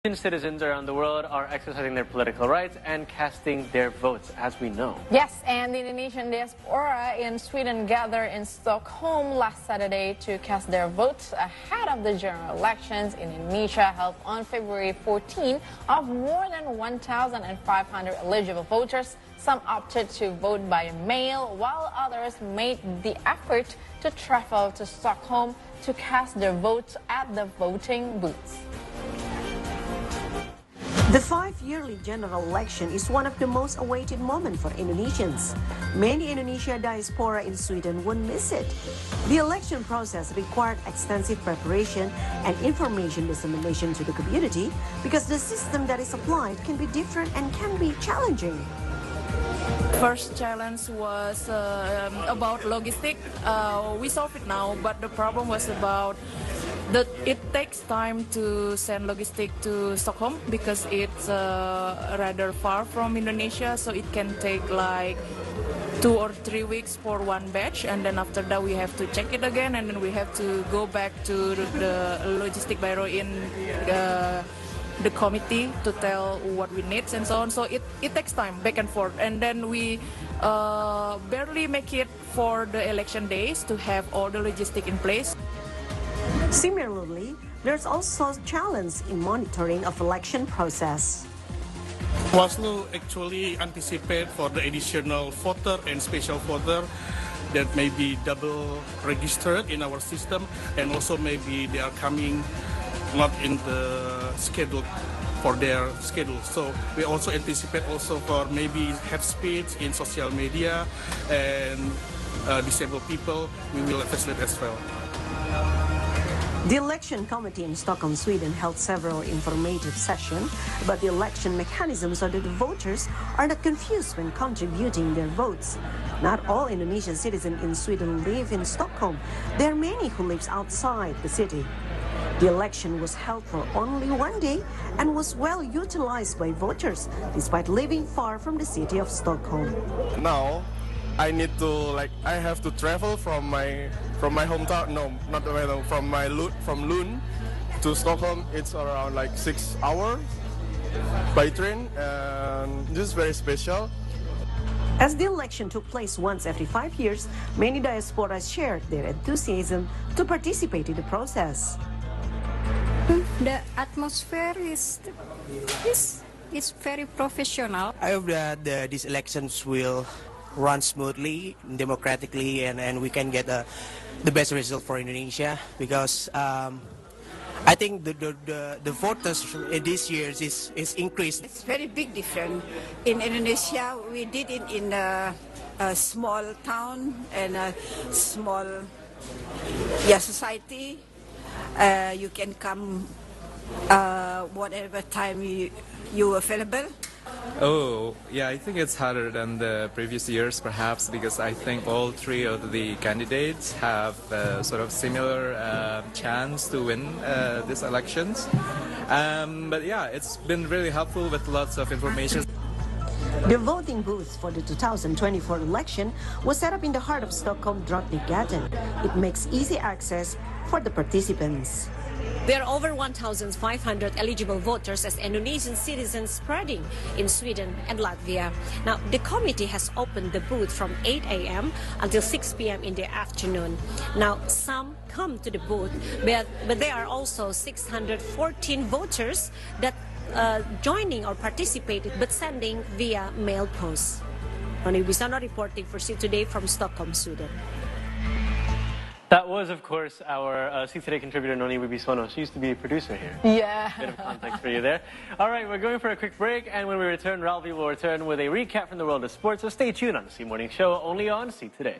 Citizens around the world are exercising their political rights and casting their votes, as we know. Yes, and the Indonesian diaspora in Sweden gathered in Stockholm last Saturday to cast their votes ahead of the general elections in Indonesia held on February 14. Of more than 1,500 eligible voters, some opted to vote by mail, while others made the effort to travel to Stockholm to cast their votes at the voting booths. The five-yearly general election is one of the most awaited moments for Indonesians. Many Indonesia diaspora in Sweden won't miss it. The election process required extensive preparation and information dissemination to the community because the system that is applied can be different and can be challenging. First challenge was about logistics. We solved it now, but the problem was about that it takes time to send logistics to Stockholm because it's rather far from Indonesia, so it can take like 2 or 3 weeks for one batch, and then after that we have to check it again, and then we have to go back to the logistic bureau in the committee to tell what we need and so on. So it takes time back and forth, and then we barely make it for the election days to have all the logistics in place. Similarly, there's also a challenge in monitoring of election process. Waslu actually anticipate for the additional voter and special voter that may be double registered in our system, and also maybe they are coming not in the schedule for their schedule. So we also anticipate also for maybe head speech in social media and disabled people. We will facilitate as well. The election committee in Stockholm, Sweden held several informative sessions about the election mechanism so that the voters are not confused when contributing their votes. Not all Indonesian citizens in Sweden live in Stockholm. There are many who live outside the city. The election was held for only one day and was well utilized by voters, despite living far from the city of Stockholm. Now, I have to travel from my hometown. No, not from Lund to Stockholm. It's around like 6 hours by train, and this is very special. As the election took place once every 5 years, many diasporas shared their enthusiasm to participate in the process. The atmosphere is very professional. I hope that these elections will run smoothly, democratically, and we can get the best result for Indonesia, because I think the voters this year is increased. It's very big difference. In Indonesia, we did it in a small town and a small society. You can come whatever time you available. Oh, yeah, I think it's harder than the previous years, perhaps, because I think all three of the candidates have sort of similar chance to win these elections. But yeah, it's been really helpful with lots of information. The voting booth for the 2024 election was set up in the heart of Stockholm Drottninggatan. It makes easy access for the participants. There are over 1,500 eligible voters as Indonesian citizens spreading in Sweden and Latvia. Now, the committee has opened the booth from 8 a.m. until 6 p.m. in the afternoon. Now, some come to the booth, but there are also 614 voters that joining or participated but sending via mail post. Noni Bisano reporting for SEAToday from Stockholm, Sweden. That was, of course, our SEAToday contributor, Noni Wibisono. She used to be a producer here. Yeah. Bit of context for you there. All right, we're going for a quick break, and when we return, Ralphie will return with a recap from the world of sports. So stay tuned on the SEA Morning Show, only on SEAToday.